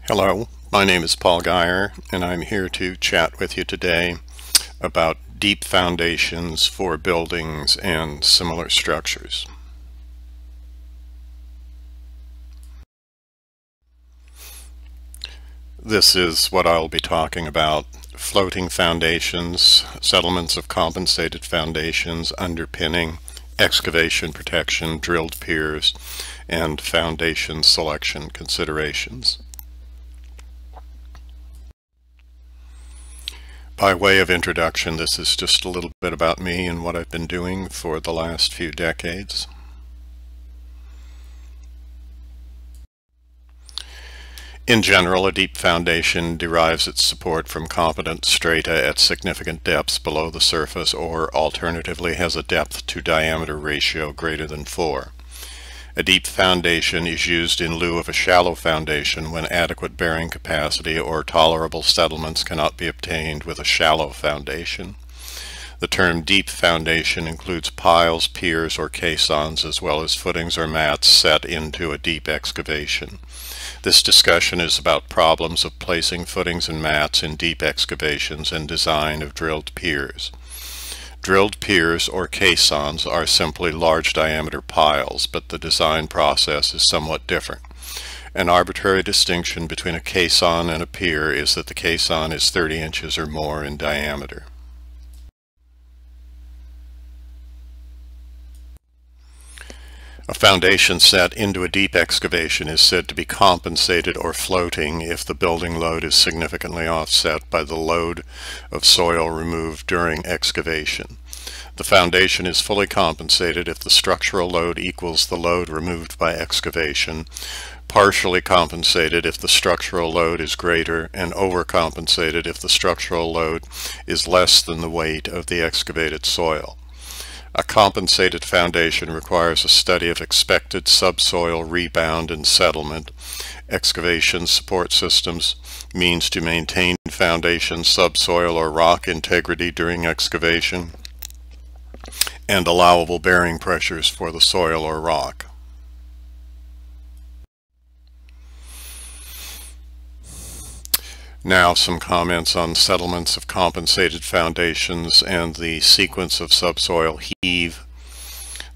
Hello, my name is Paul Geyer, and I'm here to chat with you today about deep foundations for buildings and similar structures. This is what I'll be talking about: floating foundations, settlements of compensated foundations, underpinning, excavation protection, drilled piers, and foundation selection considerations. By way of introduction, this is just a little bit about me and what I've been doing for the last few decades. In general, a deep foundation derives its support from competent strata at significant depths below the surface, or alternatively has a depth to diameter ratio greater than 4. A deep foundation is used in lieu of a shallow foundation when adequate bearing capacity or tolerable settlements cannot be obtained with a shallow foundation. The term deep foundation includes piles, piers, or caissons, as well as footings or mats set into a deep excavation. This discussion is about problems of placing footings and mats in deep excavations and design of drilled piers. Drilled piers or caissons are simply large diameter piles, but the design process is somewhat different. An arbitrary distinction between a caisson and a pier is that the caisson is 30 inches or more in diameter. A foundation set into a deep excavation is said to be compensated or floating if the building load is significantly offset by the load of soil removed during excavation. The foundation is fully compensated if the structural load equals the load removed by excavation, partially compensated if the structural load is greater, and overcompensated if the structural load is less than the weight of the excavated soil. A compensated foundation requires a study of expected subsoil rebound and settlement, excavation support systems, means to maintain foundation subsoil or rock integrity during excavation, and allowable bearing pressures for the soil or rock. Now some comments on settlements of compensated foundations and the sequence of subsoil heave.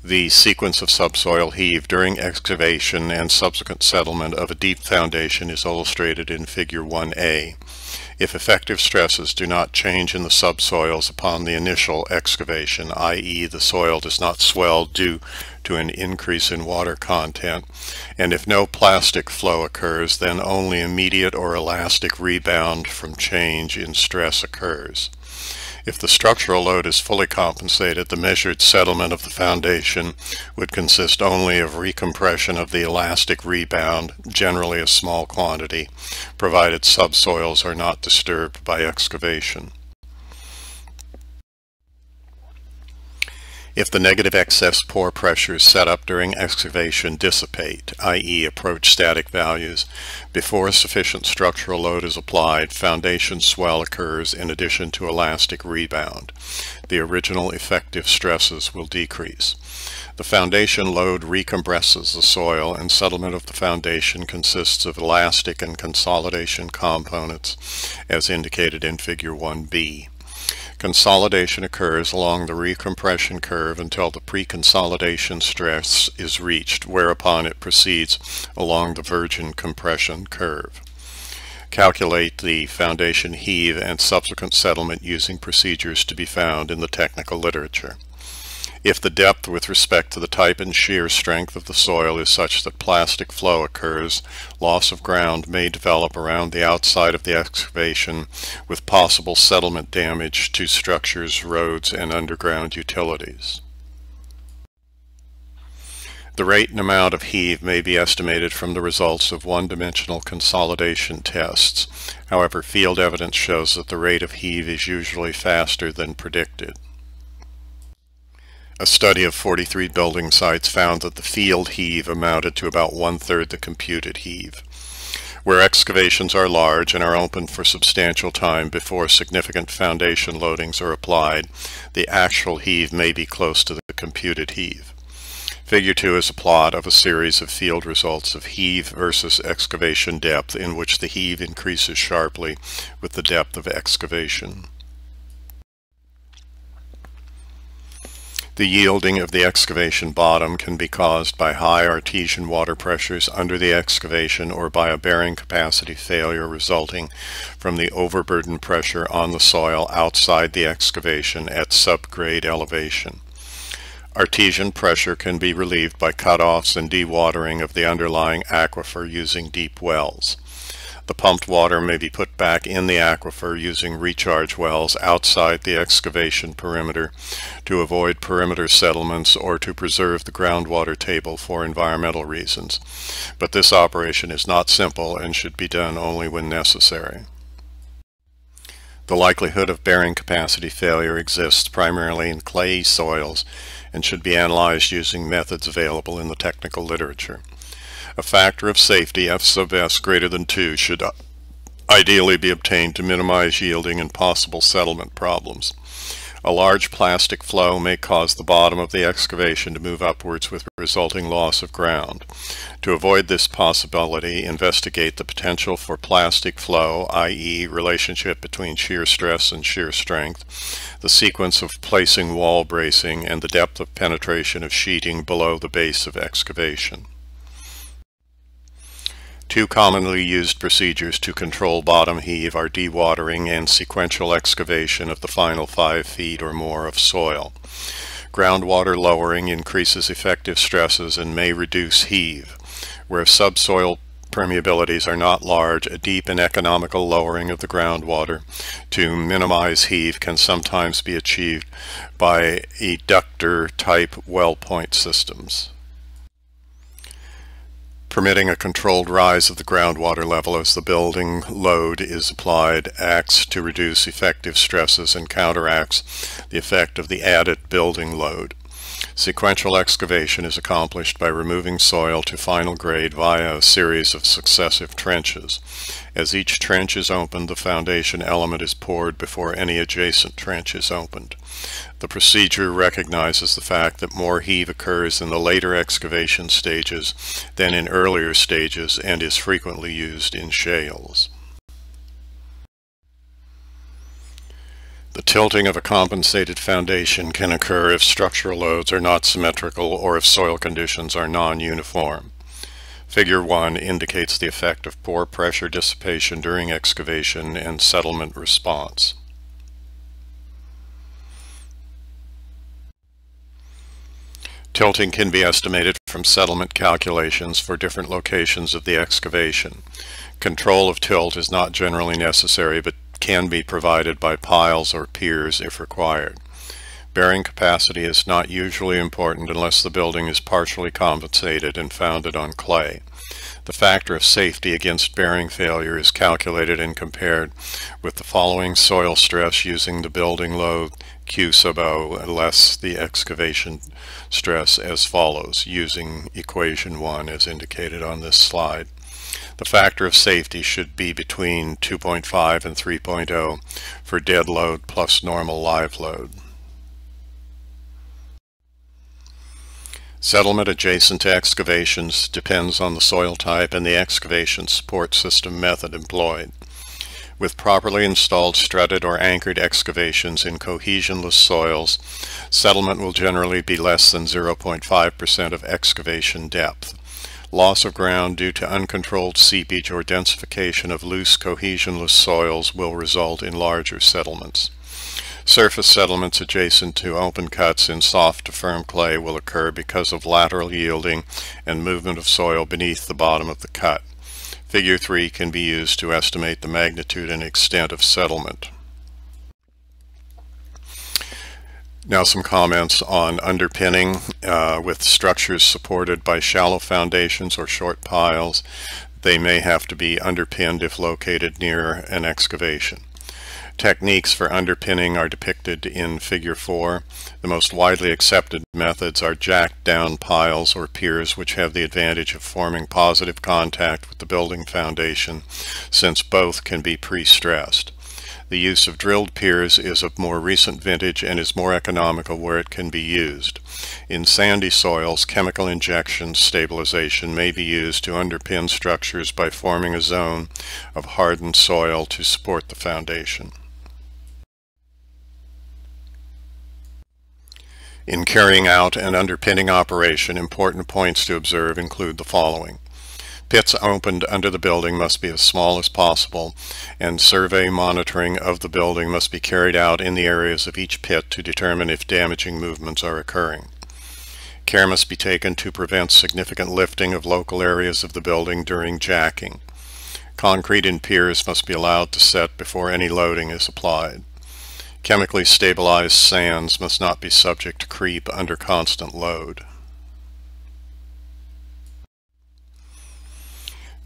The sequence of subsoil heave during excavation and subsequent settlement of a deep foundation is illustrated in Figure 1A. If effective stresses do not change in the subsoils upon the initial excavation, i.e. the soil does not swell due to an increase in water content, and if no plastic flow occurs, then only immediate or elastic rebound from change in stress occurs. If the structural load is fully compensated, the measured settlement of the foundation would consist only of recompression of the elastic rebound, generally a small quantity, provided subsoils are not disturbed by excavation. If the negative excess pore pressures set up during excavation dissipate, i.e. approach static values, before sufficient structural load is applied, foundation swell occurs in addition to elastic rebound. The original effective stresses will decrease. The foundation load recompresses the soil, and settlement of the foundation consists of elastic and consolidation components, as indicated in Figure 1B. Consolidation occurs along the recompression curve until the pre-consolidation stress is reached, whereupon it proceeds along the virgin compression curve. Calculate the foundation heave and subsequent settlement using procedures to be found in the technical literature. If the depth with respect to the type and shear strength of the soil is such that plastic flow occurs, loss of ground may develop around the outside of the excavation, with possible settlement damage to structures, roads, and underground utilities. The rate and amount of heave may be estimated from the results of one-dimensional consolidation tests. However, field evidence shows that the rate of heave is usually faster than predicted. A study of 43 building sites found that the field heave amounted to about 1/3 the computed heave. Where excavations are large and are open for substantial time before significant foundation loadings are applied, the actual heave may be close to the computed heave. Figure 2 is a plot of a series of field results of heave versus excavation depth, in which the heave increases sharply with the depth of excavation. The yielding of the excavation bottom can be caused by high artesian water pressures under the excavation or by a bearing capacity failure resulting from the overburden pressure on the soil outside the excavation at subgrade elevation. Artesian pressure can be relieved by cutoffs and dewatering of the underlying aquifer using deep wells. The pumped water may be put back in the aquifer using recharge wells outside the excavation perimeter to avoid perimeter settlements or to preserve the groundwater table for environmental reasons. But this operation is not simple and should be done only when necessary. The likelihood of bearing capacity failure exists primarily in clayey soils and should be analyzed using methods available in the technical literature. A factor of safety, F sub s greater than 2, should ideally be obtained to minimize yielding and possible settlement problems. A large plastic flow may cause the bottom of the excavation to move upwards with resulting loss of ground. To avoid this possibility, investigate the potential for plastic flow, i.e. relationship between shear stress and shear strength, the sequence of placing wall bracing, and the depth of penetration of sheeting below the base of excavation. Two commonly used procedures to control bottom heave are dewatering and sequential excavation of the final 5 feet or more of soil. Groundwater lowering increases effective stresses and may reduce heave. Where subsoil permeabilities are not large, a deep and economical lowering of the groundwater to minimize heave can sometimes be achieved by eductor-type well point systems. Permitting a controlled rise of the groundwater level as the building load is applied acts to reduce effective stresses and counteracts the effect of the added building load. Sequential excavation is accomplished by removing soil to final grade via a series of successive trenches. As each trench is opened, the foundation element is poured before any adjacent trench is opened. The procedure recognizes the fact that more heave occurs in the later excavation stages than in earlier stages and is frequently used in shales. The tilting of a compensated foundation can occur if structural loads are not symmetrical or if soil conditions are non-uniform. Figure 1 indicates the effect of pore pressure dissipation during excavation and settlement response. Tilting can be estimated from settlement calculations for different locations of the excavation. Control of tilt is not generally necessary, but can be provided by piles or piers if required. Bearing capacity is not usually important unless the building is partially compensated and founded on clay. The factor of safety against bearing failure is calculated and compared with the following soil stress using the building load Q sub O less the excavation stress as follows, using equation 1 as indicated on this slide. The factor of safety should be between 2.5 and 3.0 for dead load plus normal live load. Settlement adjacent to excavations depends on the soil type and the excavation support system method employed. With properly installed strutted or anchored excavations in cohesionless soils, settlement will generally be less than 0.5% of excavation depth. Loss of ground due to uncontrolled seepage or densification of loose cohesionless soils will result in larger settlements. Surface settlements adjacent to open cuts in soft to firm clay will occur because of lateral yielding and movement of soil beneath the bottom of the cut. Figure 3 can be used to estimate the magnitude and extent of settlement. Now some comments on underpinning with structures supported by shallow foundations or short piles. They may have to be underpinned if located near an excavation. Techniques for underpinning are depicted in Figure 4. The most widely accepted methods are jacked down piles or piers, which have the advantage of forming positive contact with the building foundation since both can be pre-stressed. The use of drilled piers is of more recent vintage and is more economical where it can be used. In sandy soils, chemical injection stabilization may be used to underpin structures by forming a zone of hardened soil to support the foundation. In carrying out an underpinning operation, important points to observe include the following. Pits opened under the building must be as small as possible, and survey monitoring of the building must be carried out in the areas of each pit to determine if damaging movements are occurring. Care must be taken to prevent significant lifting of local areas of the building during jacking. Concrete in piers must be allowed to set before any loading is applied. Chemically stabilized sands must not be subject to creep under constant load.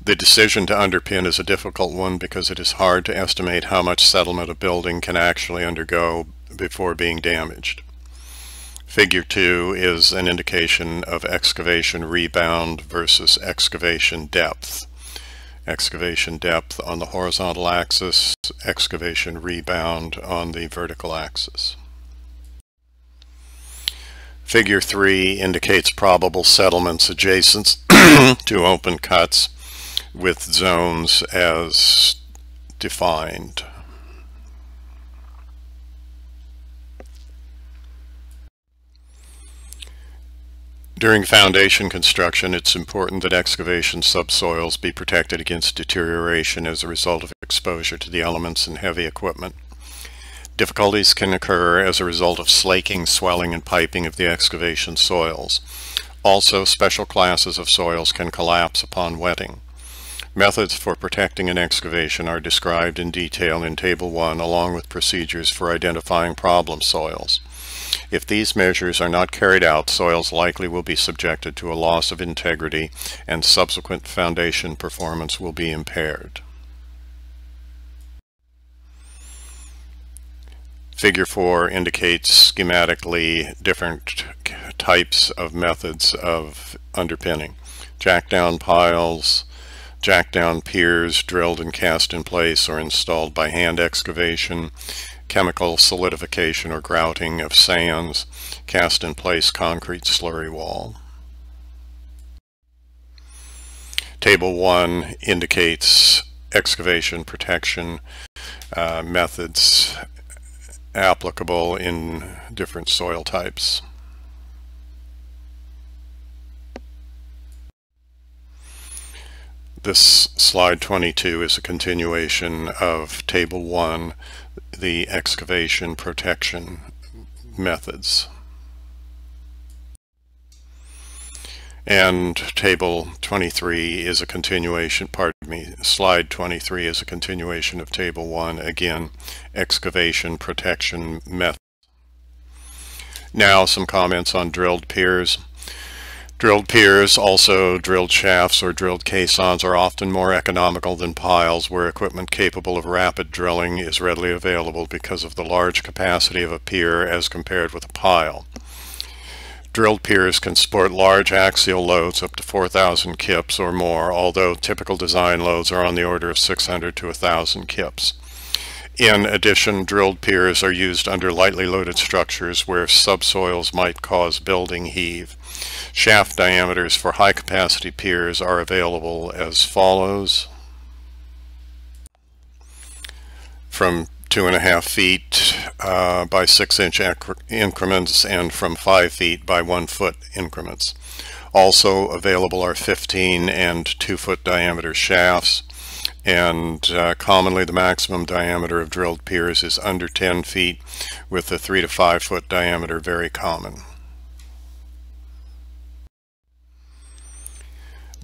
The decision to underpin is a difficult one because it is hard to estimate how much settlement a building can actually undergo before being damaged. Figure 2 is an indication of excavation rebound versus excavation depth. Excavation depth on the horizontal axis, excavation rebound on the vertical axis. Figure 3 indicates probable settlements adjacent to open cuts with zones as defined. During foundation construction, it's important that excavation subsoils be protected against deterioration as a result of exposure to the elements and heavy equipment. Difficulties can occur as a result of slaking, swelling, and piping of the excavation soils. Also, special classes of soils can collapse upon wetting. Methods for protecting an excavation are described in detail in Table 1, along with procedures for identifying problem soils. If these measures are not carried out, soils likely will be subjected to a loss of integrity and subsequent foundation performance will be impaired. Figure 4 indicates schematically different types of methods of underpinning. Jack-down piles, jack-down piers drilled and cast in place or installed by hand excavation, chemical solidification or grouting of sands, cast in place concrete slurry wall. Table 1 indicates excavation protection methods applicable in different soil types. This slide 22 is a continuation of Table 1, the excavation protection methods. And Table 23 is a continuation, slide 23 is a continuation of Table 1, again, excavation protection methods. Now some comments on drilled piers. Drilled piers, also drilled shafts or drilled caissons, are often more economical than piles where equipment capable of rapid drilling is readily available because of the large capacity of a pier as compared with a pile. Drilled piers can support large axial loads up to 4,000 kips or more, although typical design loads are on the order of 600 to 1,000 kips. In addition, drilled piers are used under lightly loaded structures where subsoils might cause building heave. Shaft diameters for high-capacity piers are available as follows: from 2.5 feet by 6-inch increments and from 5 feet by 1 foot increments. Also available are 15 and 2-foot diameter shafts, and commonly the maximum diameter of drilled piers is under 10 feet, with the 3 to 5 foot diameter very common.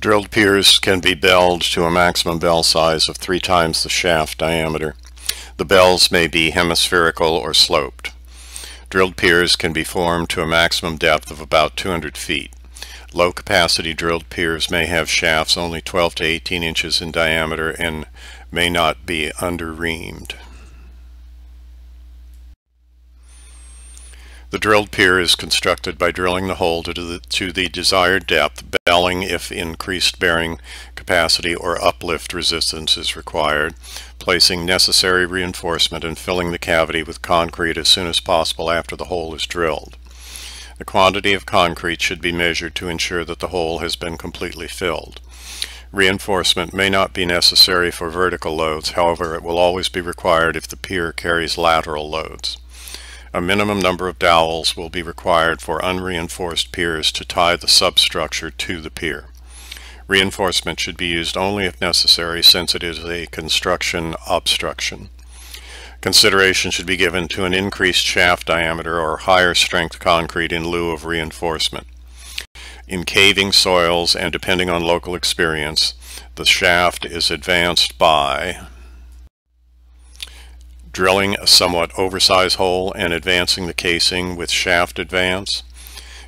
Drilled piers can be belled to a maximum bell size of 3 times the shaft diameter. The bells may be hemispherical or sloped. Drilled piers can be formed to a maximum depth of about 200 feet. Low-capacity drilled piers may have shafts only 12 to 18 inches in diameter and may not be under-reamed. The drilled pier is constructed by drilling the hole to the desired depth, belling if increased bearing capacity or uplift resistance is required, placing necessary reinforcement and filling the cavity with concrete as soon as possible after the hole is drilled. The quantity of concrete should be measured to ensure that the hole has been completely filled. Reinforcement may not be necessary for vertical loads, however it will always be required if the pier carries lateral loads. A minimum number of dowels will be required for unreinforced piers to tie the substructure to the pier. Reinforcement should be used only if necessary, since it is a construction obstruction. Consideration should be given to an increased shaft diameter or higher strength concrete in lieu of reinforcement. In caving soils and depending on local experience, the shaft is advanced by drilling a somewhat oversized hole and advancing the casing with shaft advance.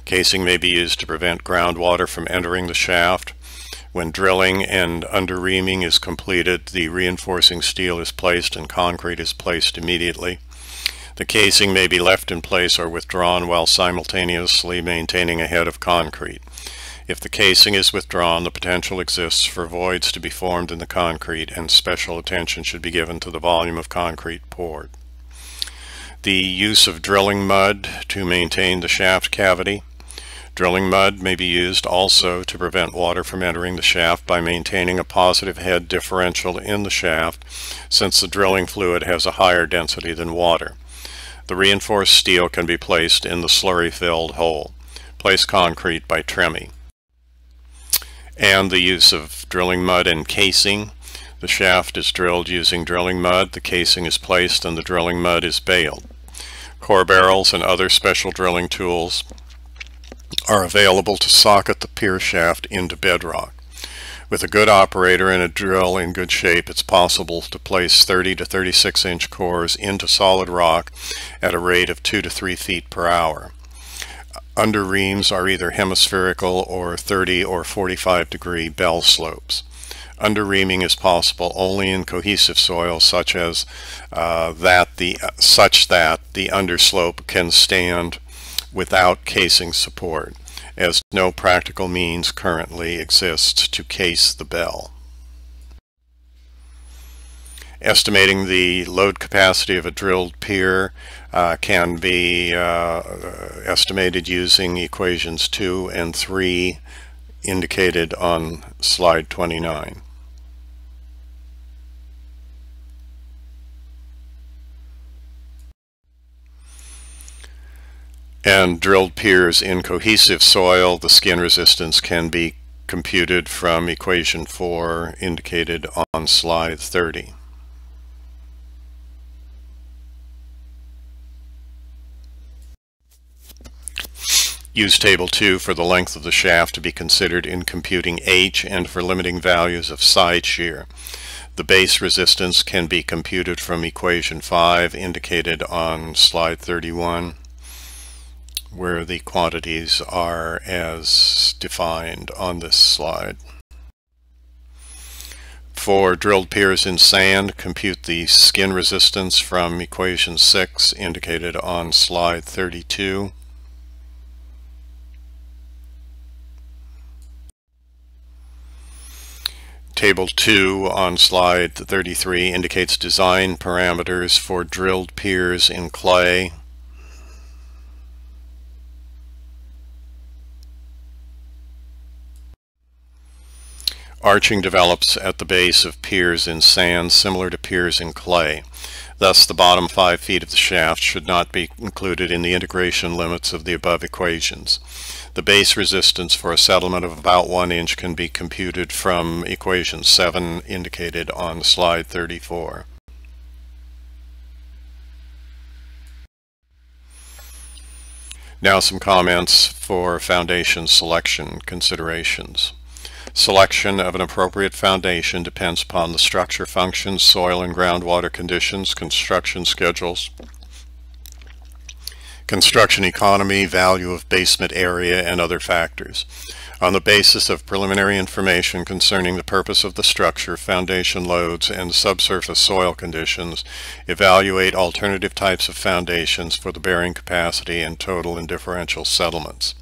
Casing may be used to prevent groundwater from entering the shaft. When drilling and underreaming is completed, the reinforcing steel is placed and concrete is placed immediately. The casing may be left in place or withdrawn while simultaneously maintaining a head of concrete. If the casing is withdrawn, the potential exists for voids to be formed in the concrete, and special attention should be given to the volume of concrete poured. The use of drilling mud to maintain the shaft cavity. Drilling mud may be used also to prevent water from entering the shaft by maintaining a positive head differential in the shaft, since the drilling fluid has a higher density than water. The reinforced steel can be placed in the slurry-filled hole. Place concrete by trimming. And the use of drilling mud and casing. The shaft is drilled using drilling mud, the casing is placed, and the drilling mud is baled. Core barrels and other special drilling tools are available to socket the pier shaft into bedrock. With a good operator and a drill in good shape, it's possible to place 30 to 36 inch cores into solid rock at a rate of 2 to 3 feet per hour. Under reams are either hemispherical or 30 or 45 degree bell slopes. Under reaming is possible only in cohesive soil such that the underslope can stand without casing support, as no practical means currently exists to case the bell. Estimating the load capacity of a drilled pier can be estimated using equations 2 and 3 indicated on slide 29. And drilled piers in cohesive soil, the skin resistance can be computed from equation 4 indicated on slide 30. Use Table 2 for the length of the shaft to be considered in computing H and for limiting values of side shear. The base resistance can be computed from equation 5 indicated on slide 31, where the quantities are as defined on this slide. For drilled piers in sand, compute the skin resistance from equation 6 indicated on slide 32. Table 2 on slide 33 indicates design parameters for drilled piers in clay. Arching develops at the base of piers in sand similar to piers in clay. Thus, the bottom 5 feet of the shaft should not be included in the integration limits of the above equations. The base resistance for a settlement of about 1 inch can be computed from equation 7 indicated on slide 34. Now some comments for foundation selection considerations. Selection of an appropriate foundation depends upon the structure, functions, soil and groundwater conditions, construction schedules, construction economy, value of basement area, and other factors. On the basis of preliminary information concerning the purpose of the structure, foundation loads, and subsurface soil conditions, evaluate alternative types of foundations for the bearing capacity and total and differential settlements.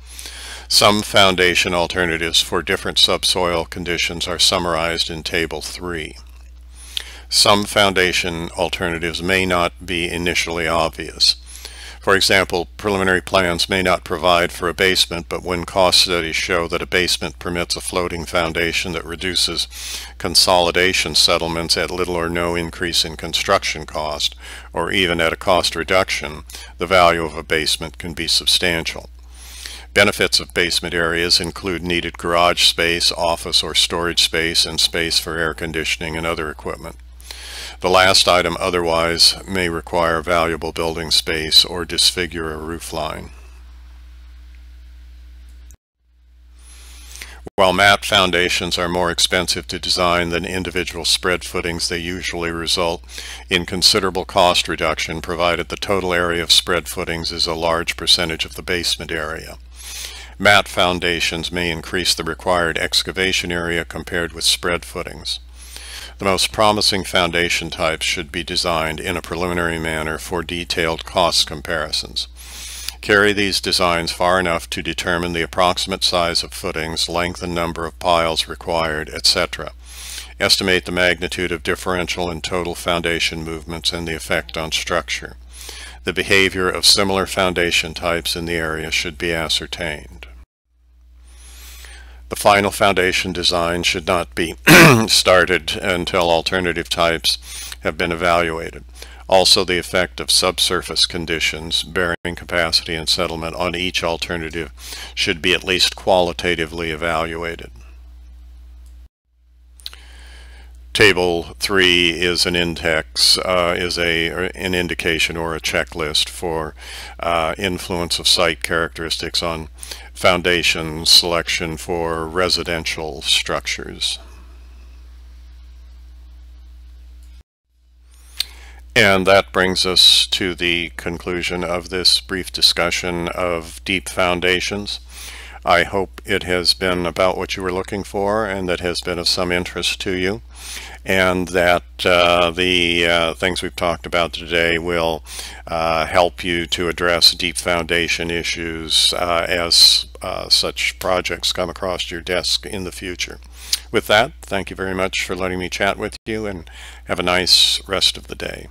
Some foundation alternatives for different subsoil conditions are summarized in Table 3. Some foundation alternatives may not be initially obvious. For example, preliminary plans may not provide for a basement, but when cost studies show that a basement permits a floating foundation that reduces consolidation settlements at little or no increase in construction cost, or even at a cost reduction, the value of a basement can be substantial. Benefits of basement areas include needed garage space, office or storage space, and space for air conditioning and other equipment. The last item otherwise may require valuable building space or disfigure a roof line. While mat foundations are more expensive to design than individual spread footings, they usually result in considerable cost reduction provided the total area of spread footings is a large percentage of the basement area. Mat foundations may increase the required excavation area compared with spread footings. The most promising foundation types should be designed in a preliminary manner for detailed cost comparisons. Carry these designs far enough to determine the approximate size of footings, length and number of piles required, etc. Estimate the magnitude of differential and total foundation movements and the effect on structure. The behavior of similar foundation types in the area should be ascertained. The final foundation design should not be started until alternative types have been evaluated. Also, the effect of subsurface conditions, bearing capacity, and settlement on each alternative should be at least qualitatively evaluated. Table 3 is an index, an indication or a checklist for influence of site characteristics on foundation selection for residential structures. And that brings us to the conclusion of this brief discussion of deep foundations. I hope it has been about what you were looking for and that has been of some interest to you, and that the things we've talked about today will help you to address deep foundation issues as such projects come across your desk in the future. With that, thank you very much for letting me chat with you, and have a nice rest of the day.